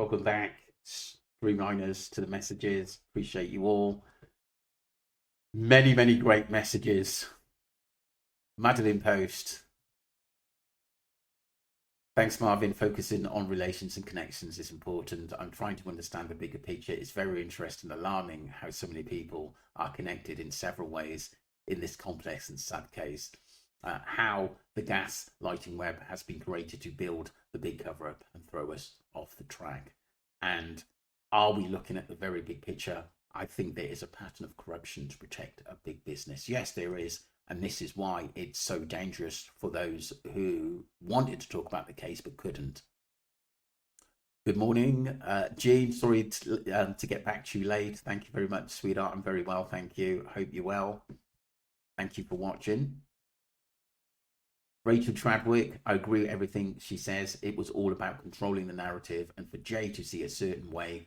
Welcome back, streamliners, to the messages. Appreciate you all. Many, many great messages. Madeline Post. Thanks, Marvin. Focusing on relations and connections is important. I'm trying to understand the bigger picture. It's very interesting, alarming how so many people are connected in several ways in this complex and sad case. How the gas lighting web has been created to build the big cover up and throw us off the track. And are we looking at the very big picture? I think there is a pattern of corruption to protect a big business. Yes, there is. And this is why it's so dangerous for those who wanted to talk about the case but couldn't. Good morning, Jean. Sorry to get back to you late. Thank you very much, sweetheart. I'm very well, thank you. Hope you're well. Thank you for watching. Rachel Tradwick, I agree with everything she says. It was all about controlling the narrative, and for Jay to see a certain way,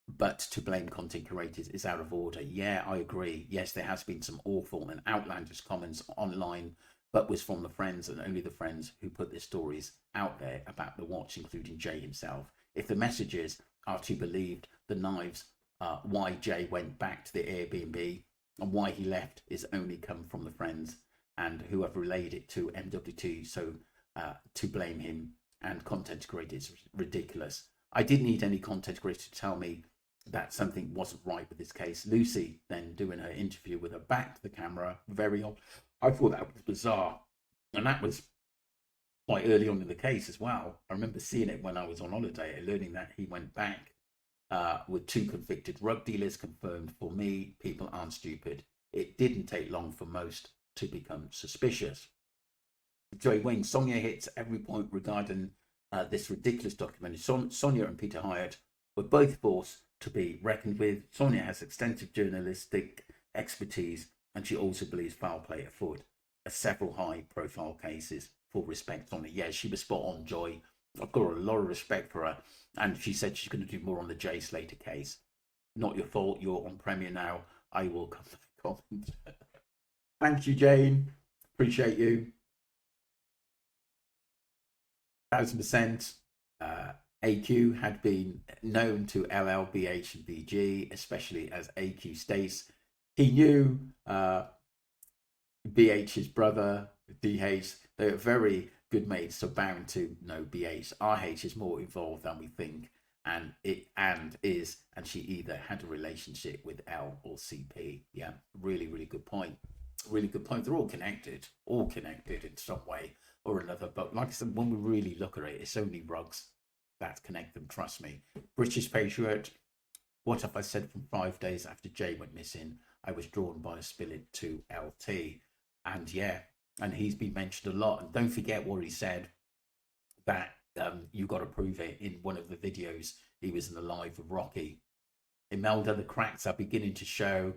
but to blame content creators is out of order. Yeah, I agree. Yes, there has been some awful and outlandish comments online, but was from the friends and only the friends who put their stories out there about the watch, including Jay himself. If the messages are to be believed, the knives, why Jay went back to the Airbnb and why he left is only come from the friends and who have relayed it to MWT. So to blame him and content creators is ridiculous. I didn't need any content creator to tell me that something wasn't right with this case. Lucy then doing her interview with her back to the camera, very odd. I thought that was bizarre. And that was quite early on in the case as well. I remember seeing it when I was on holiday and learning that he went back with 2 convicted rug dealers. Confirmed for me, people aren't stupid. It didn't take long for most to become suspicious. Joey Wayne, Sonia hits every point regarding this ridiculous documentary. Sonia and Peter Hyatt were both forced to be reckoned with. Sonia has extensive journalistic expertise, and she also believes foul play afoot at several high-profile cases. Full respect, Sonia. Yeah, she was spot on, Joy. I've got a lot of respect for her, and she said she's going to do more on the Jay Slater case. Not your fault. You're on Premiere now. I will come to the comment. Thank you, Jane. Appreciate you. 1000%. AQ had been known to LL, BH, and BG, especially as AQ states. He knew BH's brother, DH. They were very good mates, so bound to know BH. RH is more involved than we think, and she either had a relationship with L or CP. Yeah, really, really good point. Really good point. They're all connected in some way or another. But like I said, when we really look at it, it's only rugs that connect them. Trust me. British Patriot. What have I said? From 5 days after Jay went missing, I was drawn by a spirit to LT, and yeah, and he's been mentioned a lot. And don't forget what he said, that you got to prove it, in one of the videos he was in the live with Rocky. Imelda, the cracks are beginning to show.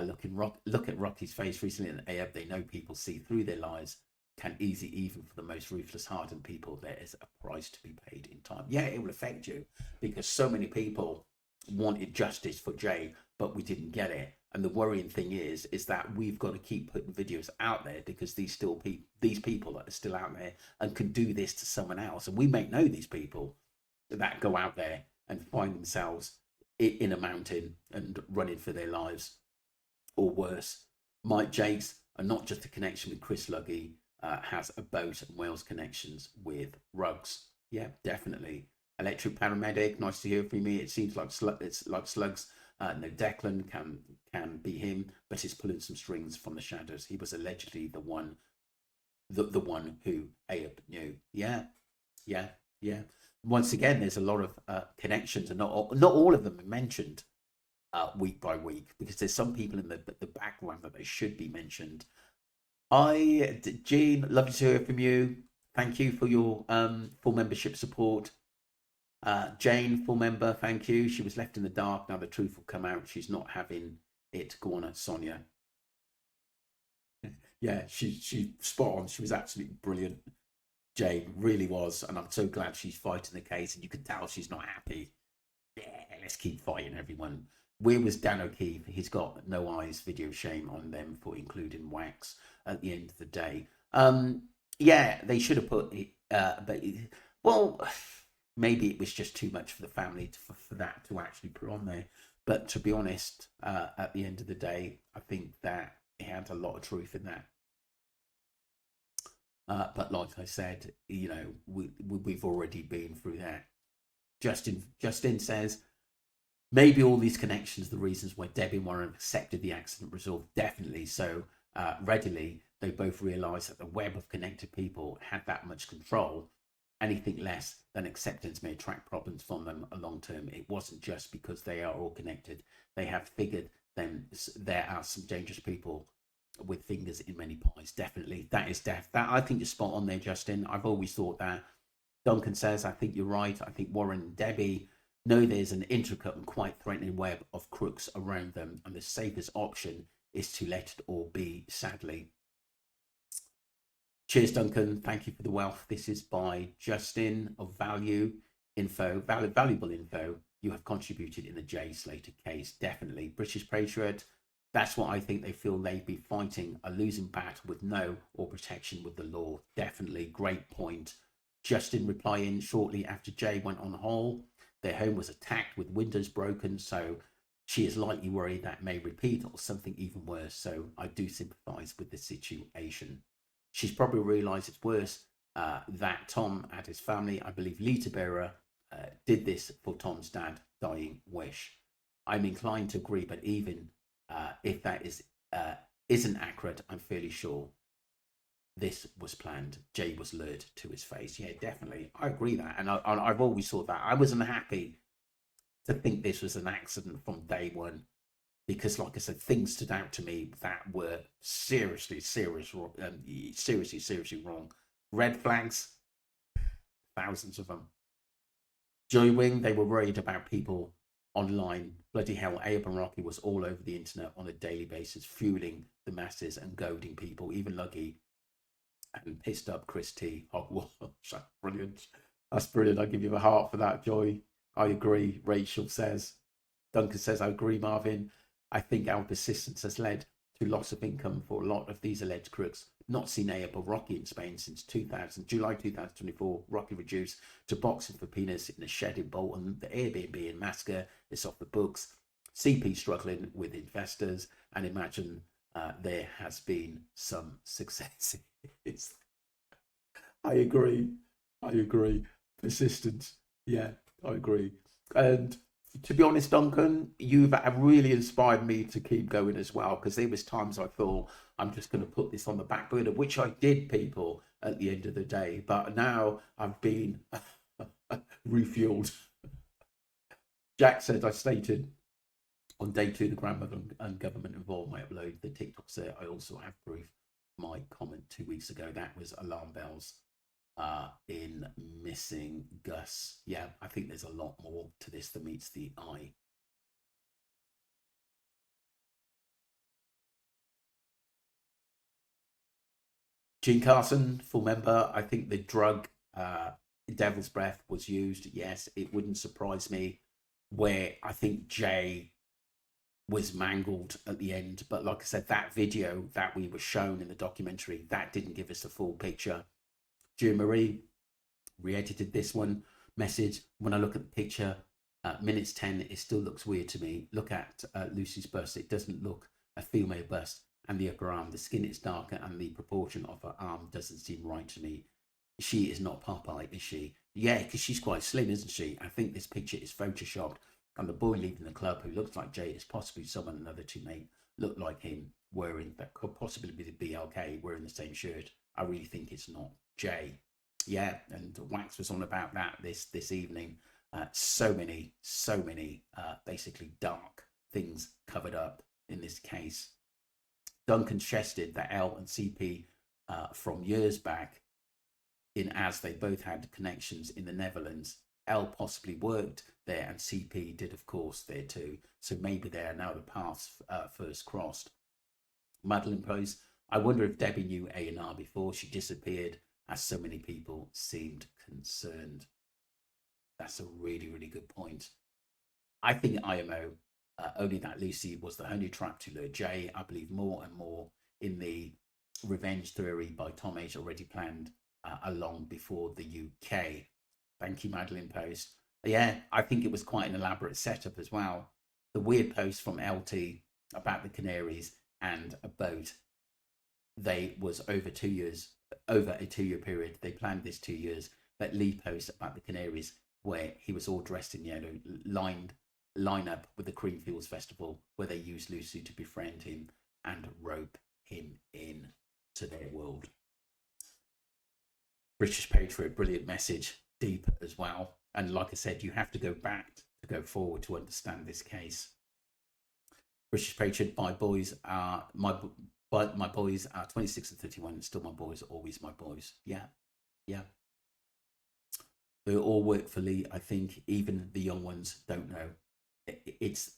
Look at Rocky's face recently in AF. They know people see through their lies. Can easy, even for the most ruthless hardened people. There is a price to be paid in time. Yeah, it will affect you, because so many people wanted justice for Jay, but we didn't get it. And the worrying thing is that we've got to keep putting videos out there, because these people that are still out there and can do this to someone else. And we may know these people that go out there and find themselves in a mountain and running for their lives, or worse. Mike Jakes, and not just a connection with Chris Luggy, has a boat and Wales connections with rugs. Yeah, definitely. Electric paramedic, nice to hear from you. It seems like it's like slugs. No, Declan can be him, but he's pulling some strings from the shadows. He was allegedly the one who Abe knew. Yeah. Once again, there's a lot of connections, and not all of them are mentioned week by week, because there's some people in the background that they should be mentioned. Jean, lovely to hear from you. Thank you for your full membership support. Jane, full member, thank you. She was left in the dark. Now the truth will come out. She's not having it. Go on, Sonia. Yeah, she spot on. She was absolutely brilliant. Jane really was, and I'm so glad she's fighting the case. And you can tell she's not happy. Yeah, let's keep fighting, everyone. Where was Dan O'Keefe? He's got no eyes. Video shame on them for including wax at the end of the day. Yeah, they should have put it, but well, maybe it was just too much for the family for that to actually put on there. But to be honest, at the end of the day, I think that it had a lot of truth in that. But like I said, you know, we've already been through that. Justin says, maybe all these connections, the reasons why Debbie and Warren accepted the accident resolved definitely so readily. They both realised that the web of connected people had that much control. Anything less than acceptance may attract problems from them a long term. It wasn't just because they are all connected. They have figured then there are some dangerous people with fingers in many pies. Definitely, that is death. That, I think you're spot on there, Justin. I've always thought that. Duncan says, I think you're right. I think Warren and Debbie know there's an intricate and quite threatening web of crooks around them, and the safest option is to let it all be, sadly. Cheers, Duncan. Thank you for the wealth. This is by Justin of Value Info, valuable info. You have contributed in the Jay Slater case. Definitely. British Patriot. That's what I think they feel they'd be fighting a losing battle with no or protection with the law. Definitely. Great point. Justin replying shortly after Jay went on hole. Their home was attacked with windows broken, so she is likely worried that may repeat or something even worse. So I do sympathise with the situation. She's probably realised it's worse that Tom and his family, I believe Lita Bearer, did this for Tom's dad dying wish. I'm inclined to agree, but even if that isn't accurate, I'm fairly sure this was planned. Jay was lured to his face. Yeah, definitely. I agree that. And I've always thought that. I wasn't happy to think this was an accident from day one. Because, like I said, things stood out to me that were seriously wrong. Red flags, thousands of them. Joey Wing, they were worried about people online. Bloody hell, Abe and Rocky was all over the internet on a daily basis, fueling the masses and goading people, even Luggy and pissed up Chris T. Hogwash. That's brilliant. That's brilliant. I give you a heart for that, Joy. I agree, Rachel says. Duncan says, I agree, Marvin. I think our persistence has led to loss of income for a lot of these alleged crooks. Not seen Abe or Rocky in Spain since July 2024. Rocky reduced to boxing for penis in a shed in Bolton. The Airbnb in Masca is off the books. CP struggling with investors, and imagine there has been some success. I agree. Persistence. Yeah, I agree. And to be honest, Duncan, you've really inspired me to keep going as well, because there was times I thought I'm just going to put this on the back burner, which I did, people, at the end of the day. But now I've been refueled. Jack said, I stated on day 2 the grandmother and government involved my upload. The TikTok said I also have proof. My comment 2 weeks ago, that was alarm bells in missing Gus. Yeah, I think there's a lot more to this than meets the eye. Gene Carson, full member. I think the drug Devil's Breath was used. Yes, it wouldn't surprise me. Where I think Jay was mangled at the end, but like I said, that video that we were shown in the documentary, that didn't give us the full picture. Jean Marie re-edited this one. Message, when I look at the picture, minutes 10, it still looks weird to me. Look at Lucy's bust. It doesn't look a female bust. And the upper arm, the skin is darker, and the proportion of her arm doesn't seem right to me. She is not Popeye, is she? Yeah, because she's quite slim, isn't she? I think this picture is photoshopped. And the boy leaving the club, who looks like Jay, is possibly someone another teammate look like him wearing, that could possibly be the BLK wearing the same shirt. I really think it's not Jay. Yeah, and Wax was on about that this evening. So many basically dark things covered up in this case. Duncan chested that L and CP from years back, in as they both had connections in the Netherlands. L possibly worked there, and CP did, of course, there too. So maybe they are now the paths first crossed. Madeline Pose, I wonder if Debbie knew A&R before she disappeared, as so many people seemed concerned. That's a really, really good point. I think IMO, only that Lucy was the honey trap to lure Jay. I believe more and more in the revenge theory by Tom H already planned along before the UK. Thank you, Madeline Post. Yeah, I think it was quite an elaborate setup as well. The weird post from LT about the Canaries and a boat. They was over 2 years, over a 2 year period. They planned this 2 years. That Lee post about the Canaries, where he was all dressed in yellow, line up with the Creamfields Festival, where they used Lucy to befriend him and rope him in to their world. British Patriot, brilliant message, deep as well. And like I said, you have to go back to go forward to understand this case. British Patriot, my boys are my boys are 26 and 31, and still my boys are always my boys. Yeah, yeah. They all work for Lee. I think even the young ones don't know. It's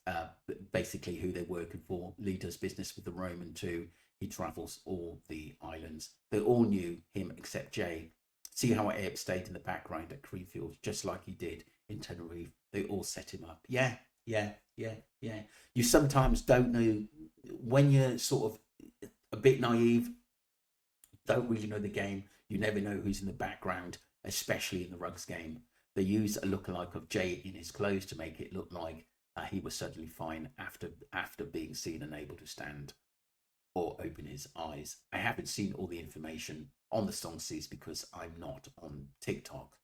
basically who they're working for. Lee does business with the Roman too. He travels all the islands. They all knew him except Jay. See how Abe stayed in the background at Creamfield, just like he did in Tenerife. They all set him up. Yeah, yeah, yeah, yeah. You sometimes don't know when you're sort of a bit naive, don't really know the game. You never know who's in the background, especially in the rugs game. They use a lookalike of Jay in his clothes to make it look like he was suddenly fine after being seen and able to stand or open his eyes. I haven't seen all the information on the Songseas because I'm not on TikTok.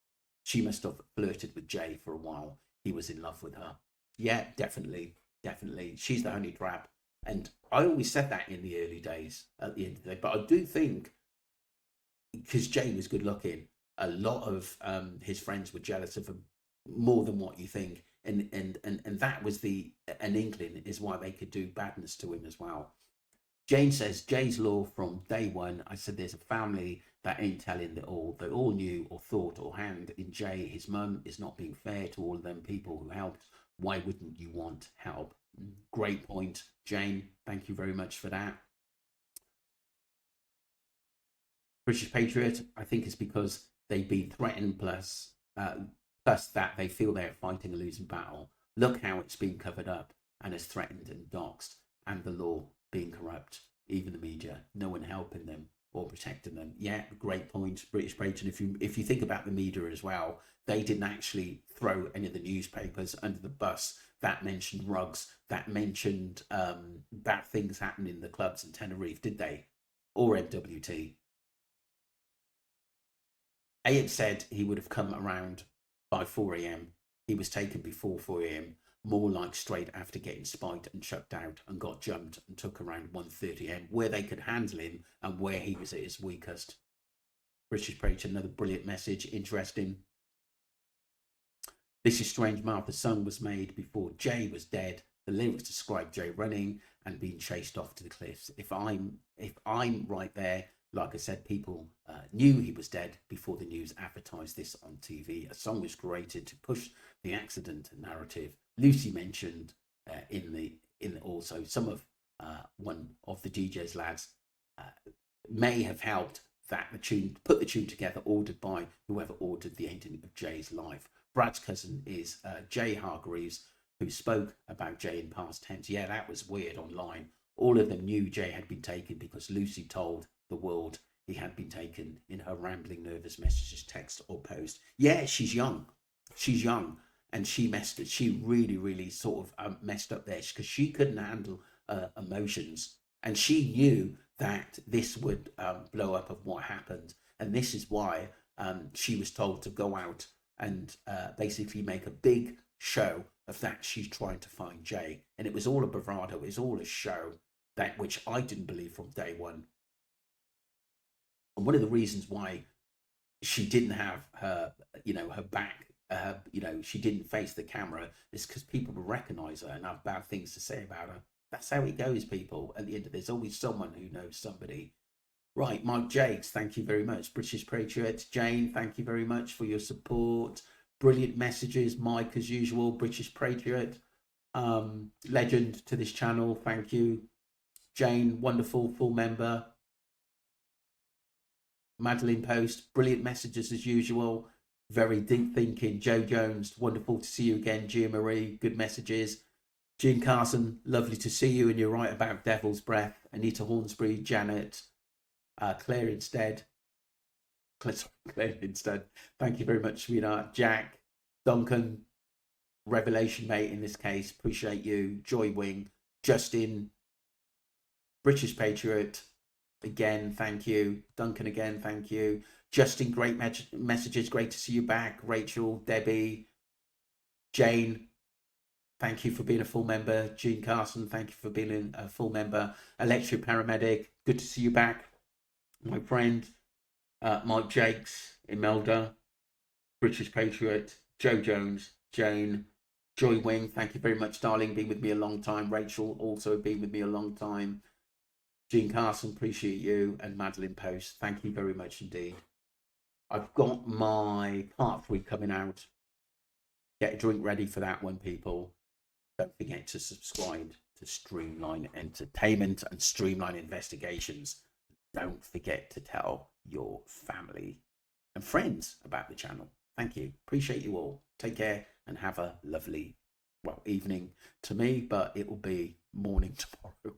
She must have flirted with Jay for a while. He was in love with her. Yeah, definitely, definitely. She's the honey trap. And I always said that in the early days, at the end of the day. But I do think, because Jay was good looking, a lot of his friends were jealous of him more than what you think. And that was an inkling is why they could do badness to him as well. Jane says, Jay's law from day one. I said there's a family that ain't telling it all. They all knew or thought or hand in Jay. His mum is not being fair to all of them people who helped. Why wouldn't you want help? Great point, Jane. Thank you very much for that. British Patriot, I think it's because they've been threatened, plus that they feel they're fighting a losing battle. Look how it's been covered up and is threatened and doxed, and the law being corrupt, even the media, no one helping them or protecting them. Yeah, great point, British Patriot. If you think about the media as well, they didn't actually throw any of the newspapers under the bus that mentioned rugs, that mentioned bad things happening in the clubs in Tenerife, did they? Or MWT. Abe said he would have come around by 4 a.m. He was taken before 4 a.m., more like straight after getting spiked and chucked out, and got jumped and took around 1:30 a.m., where they could handle him and where he was at his weakest. British Preacher, another brilliant message, interesting. This is strange. Martha's song was made before Jay was dead. The lyrics describe Jay running and being chased off to the cliffs. If I'm right there, like I said, people knew he was dead before the news advertised this on TV. A song was created to push the accident narrative. Lucy mentioned in also some of one of the DJ's lads may have helped that the tune, put the tune together, ordered by whoever ordered the ending of Jay's life. Brad's cousin is Jay Hargreaves, who spoke about Jay in past tense. Yeah, that was weird online. All of them knew Jay had been taken because Lucy told the world he had been taken in her rambling, nervous messages, text or post. Yeah, she's young. She's young. And she messed it. She really, really sort of messed up there because she couldn't handle emotions. And she knew that this would blow up of what happened. And this is why she was told to go out and basically make a big show of that she's trying to find Jay. And it was all a bravado. It was all a show, that which I didn't believe from day one. And one of the reasons why she didn't have her, her back, she didn't face the camera is because people will recognize her and have bad things to say about her. That's how it goes, people. At the end of it, there's always someone who knows somebody. Right, Mike Jakes, thank you very much. British Patriot, Jane, thank you very much for your support. Brilliant messages, Mike, as usual. British Patriot, legend to this channel, thank you. Jane, wonderful, full member. Madeline Post, brilliant messages as usual. Very deep thinking. Joe Jones, wonderful to see you again. Gia Marie, good messages. Jean Carson, lovely to see you, and you're right about Devil's Breath. Anita Hornsbury, Janet, Claire instead. Claire instead. Thank you very much, sweetheart. Jack, Duncan, Revelation Mate in this case. Appreciate you. Joy Wing, Justin, British Patriot. Again, thank you. Duncan, again, thank you. Justin, great messages. Great to see you back. Rachel, Debbie, Jane, thank you for being a full member. Jean Carson, thank you for being a full member. Electric Paramedic, good to see you back. My friend, Mike Jakes, Imelda, British Patriot, Joe Jones, Jane, Joy Wing, thank you very much, darling. Been with me a long time. Rachel, also been with me a long time. Jean Carson, appreciate you. And Madeline Post, thank you very much indeed. I've got my part 3 coming out. Get a drink ready for that one, people. Don't forget to subscribe to Streamline Entertainment and Streamline Investigations. Don't forget to tell your family and friends about the channel. Thank you. Appreciate you all. Take care and have a lovely, well, evening to me, but it will be morning tomorrow.